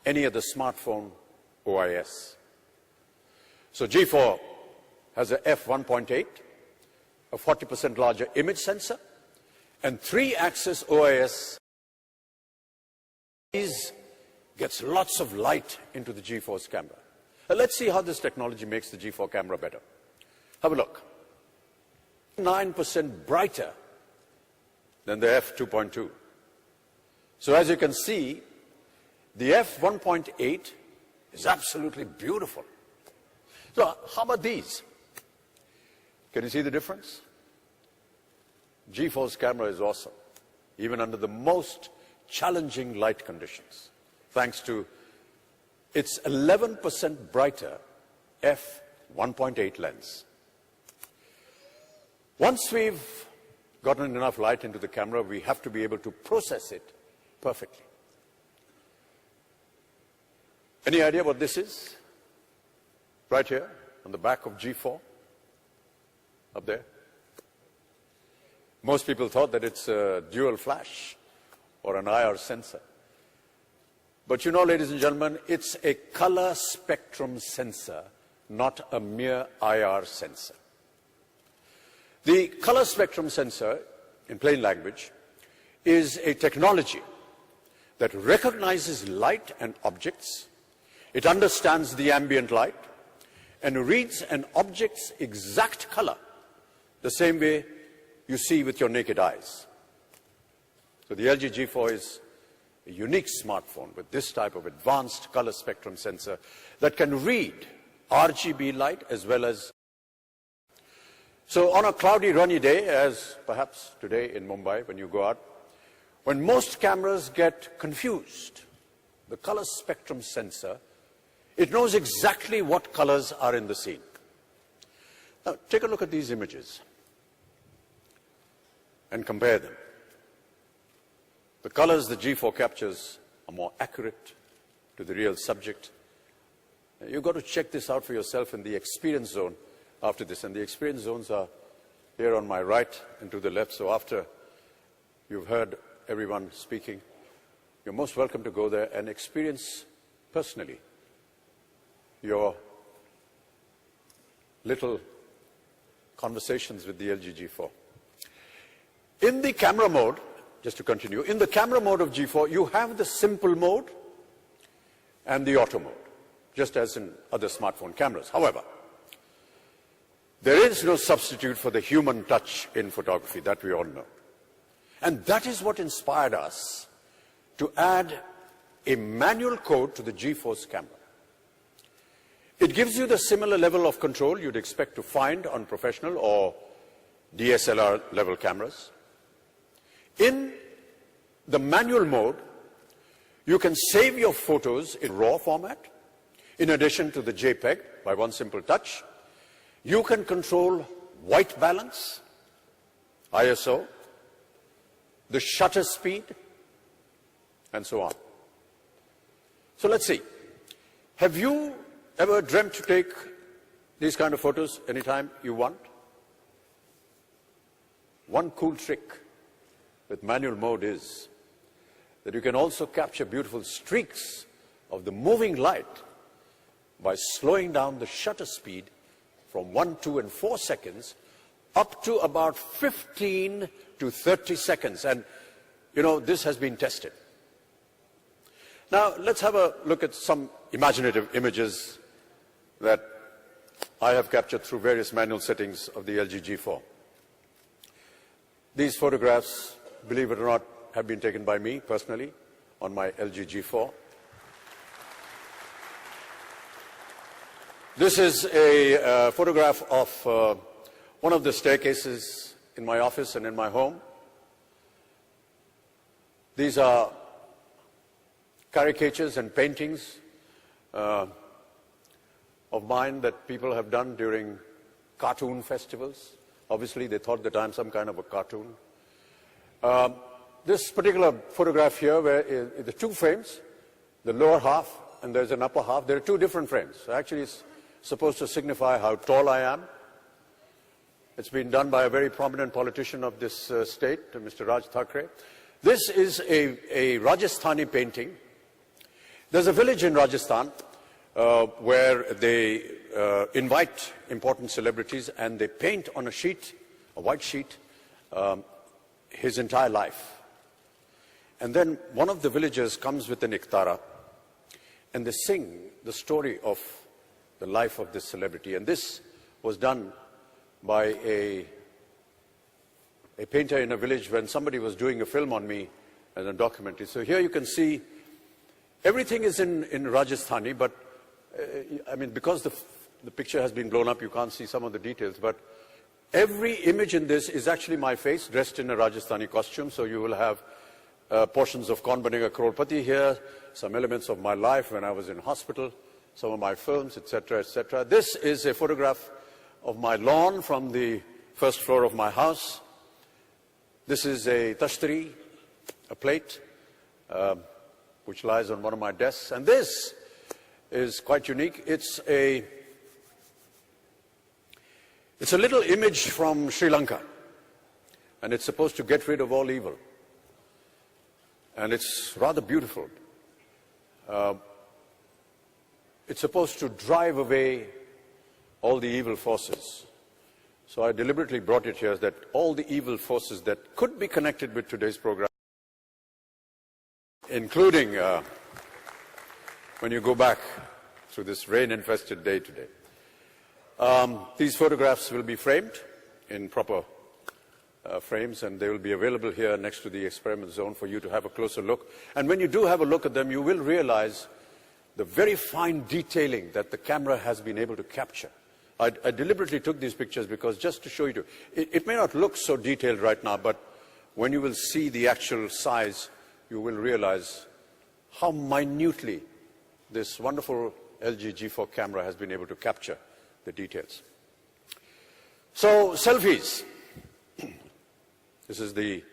any other smartphone OIS. So G4 has a f1.8, a 40% larger image sensor, and 3-axis OIS. These gets lots of light into the G4's camera. Let's see how this technology makes the G4 camera better. Have a look. 9% brighter than the f2.2. So as you can see, the f1.8 is absolutely beautiful. So how about these? Can you see the difference? G4's camera is awesome, even under the most challenging light conditions, thanks to its 11% brighter f1.8 lens. Once we've gotten enough light into the camera, we have to be able to process it perfectly. Any idea what this is? Right here on the back of G4, up there. Most people thought that it's a dual flash or an IR sensor. But you know, ladies and gentlemen, it's a color spectrum sensor, not a mere IR sensor. The color spectrum sensor, in plain language, is a technology that recognizes light and objects. It understands the ambient light and reads an object's exact color the same way you see with your naked eyes. So the LG G4 is a unique smartphone with this type of advanced color spectrum sensor that can read RGB light as well as. So on a cloudy, rainy day, as perhaps today in Mumbai when you go out, when most cameras get confused, the color spectrum sensor, it knows exactly what colors are in the scene. Now take a look at these images and compare them. The colors the G4 captures are more accurate to the real subject. You've got to check this out for yourself in the experience zone after this. And the experience zones are here on my right and to the left. So after you've heard everyone speaking, you're most welcome to go there and experience personally your little conversations with the LG G4. In the camera mode, just to continue, in the camera mode of G4, you have the simple mode and the auto mode, just as in other smartphone cameras. However, there is no substitute for the human touch in photography, that we all know. And that is what inspired us to add a manual code to the G4's camera. It gives you the similar level of control you'd expect to find on professional or DSLR level cameras. In the manual mode, you can save your photos in RAW format, in addition to the JPEG by one simple touch. You can control white balance, ISO, the shutter speed, and so on. So let's see. Have you ever dreamt to take these kind of photos anytime you want? One cool trick with manual mode is that you can also capture beautiful streaks of the moving light by slowing down the shutter speed from 1, 2, and 4 seconds up to about 15 to 30 seconds. And, you know, this has been tested. Now, let's have a look at some imaginative images that I have captured through various manual settings of the LG G4. These photographs, believe it or not, have been taken by me personally on my LG G4. This is a photograph of one of the staircases in my office and in my home. These are caricatures and paintings of mine that people have done during cartoon festivals. Obviously, they thought that I'm some kind of a cartoon. This particular photograph here, where the two frames, the lower half and there's an upper half, there are two different frames. Actually, it's supposed to signify how tall I am. It's been done by a very prominent politician of this state, Mr. Raj Thackeray. This is a Rajasthani painting, There's a village in Rajasthan where they invite important celebrities and they paint on a sheet, a white sheet, his entire life. And then one of the villagers comes with an iktara and they sing the story of the life of this celebrity. And this was done by a painter in a village when somebody was doing a film on me as a documentary. So here you can see everything is in Rajasthani, but I mean, because the picture has been blown up, you can't see some of the details. But every image in this is actually my face dressed in a Rajasthani costume. So you will have portions of Kaun Banega Crorepati here, some elements of my life when I was in hospital, some of my films, etc., etc. This is a photograph of my lawn from the first floor of my house. This is a tashtari, a plate, which lies on one of my desks. And this is quite unique. It's a little image from Sri Lanka, and it's supposed to get rid of all evil. And it's rather beautiful. It's supposed to drive away all the evil forces. So I deliberately brought it here that all the evil forces that could be connected with today's program, including when you go back through this rain-infested day today. These photographs will be framed in proper frames, and they will be available here next to the experiment zone for you to have a closer look. And when you do have a look at them, you will realize the very fine detailing that the camera has been able to capture. I deliberately took these pictures because just to show you, it may not look so detailed right now, but when you will see the actual size, you will realize how minutely this wonderful LG G4 camera has been able to capture the details. So, selfies. This is the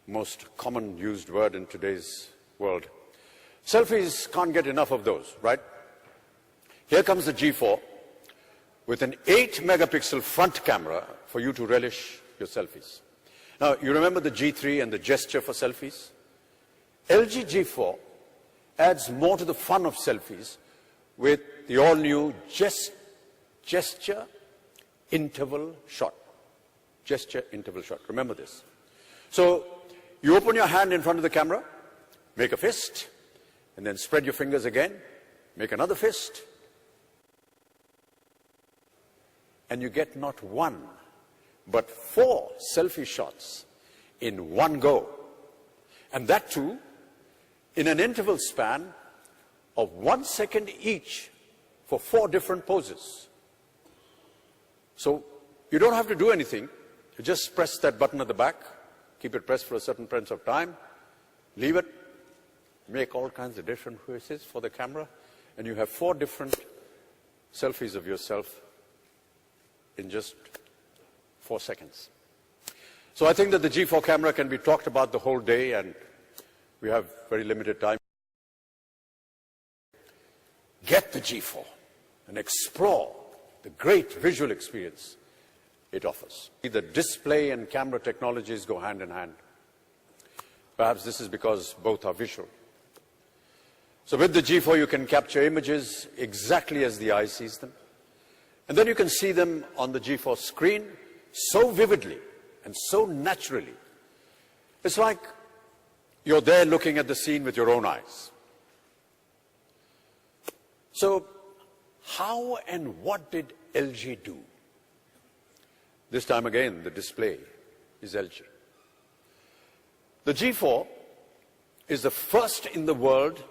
most common used word in today's world. Selfies can't get enough of those, right? Here comes the G4 with an 8-megapixel front camera for you to relish your selfies. Now, you remember the G3 and the gesture for selfies? LG G4 adds more to the fun of selfies with the all-new gesture interval shot. Gesture interval shot. Remember this. So, you open your hand in front of the camera, make a fist, and then spread your fingers again, make another fist, and you get not one, but 4 selfie shots in one go. And that too, in an interval span of 1 second each for 4 different poses. So, you don't have to do anything. You just press that button at the back, keep it pressed for a certain length of time, leave it, make all kinds of different faces for the camera, and you have 4 different selfies of yourself in just 4 seconds. So I think that the G4 camera can be talked about the whole day, and we have very limited time. Get the G4 and explore the great visual experience it offers. The display and camera technologies go hand in hand. Perhaps this is because both are visual. So with the G4 you can capture images exactly as the eye sees them. And then you can see them on the G4 screen so vividly and so naturally. It's like you're there looking at the scene with your own eyes. So how and what did LG do? This time again, the display is LG. The G4 is the first in the world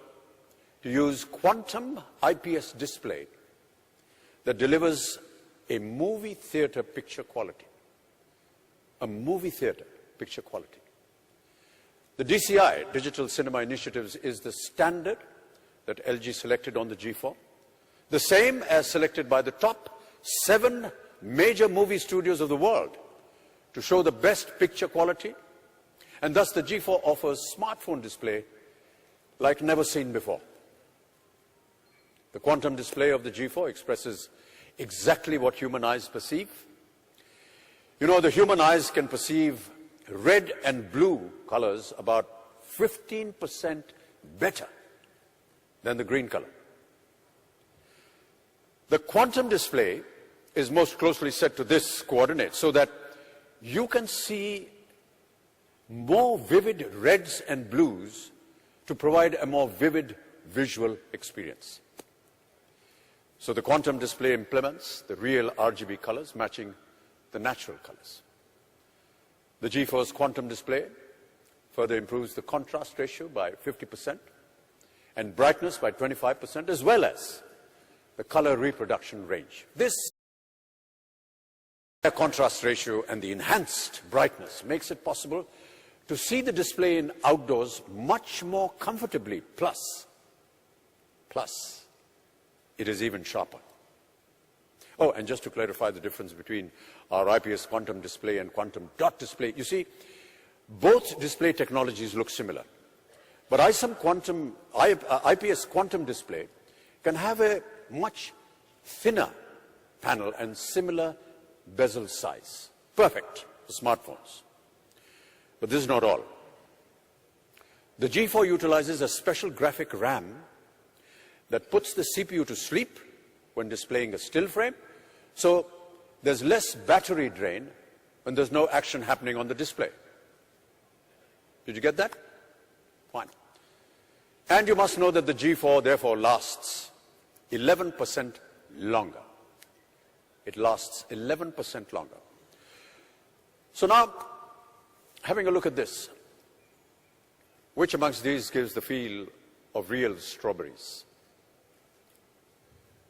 to use quantum IPS display that delivers a movie theater picture quality. A movie theater picture quality. The DCI, Digital Cinema Initiatives, is the standard that LG selected on the G4. The same as selected by the top 7 major movie studios of the world to show the best picture quality. And thus the G4 offers smartphone display like never seen before. The quantum display of the G4 expresses exactly what human eyes perceive. You know, the human eyes can perceive red and blue colors about 15% better than the green color. The quantum display is most closely set to this coordinate so that you can see more vivid reds and blues to provide a more vivid visual experience. So the quantum display implements the real RGB colors matching the natural colors. The G4's quantum display further improves the contrast ratio by 50% and brightness by 25%, as well as the color reproduction range. This contrast ratio and the enhanced brightness makes it possible to see the display in outdoors much more comfortably. Plus, it is even sharper. Oh, and just to clarify the difference between our IPS quantum display and quantum dot display, you see, both display technologies look similar. But IPS quantum display can have a much thinner panel and similar bezel size. Perfect for smartphones. But this is not all. The G4 utilizes a special graphic RAM that puts the CPU to sleep when displaying a still frame, so there's less battery drain when there's no action happening on the display. Did you get that? Fine. And you must know that the G4 therefore lasts 11% longer. It lasts 11% longer. So now, having a look at this, which amongst these gives the feel of real strawberries?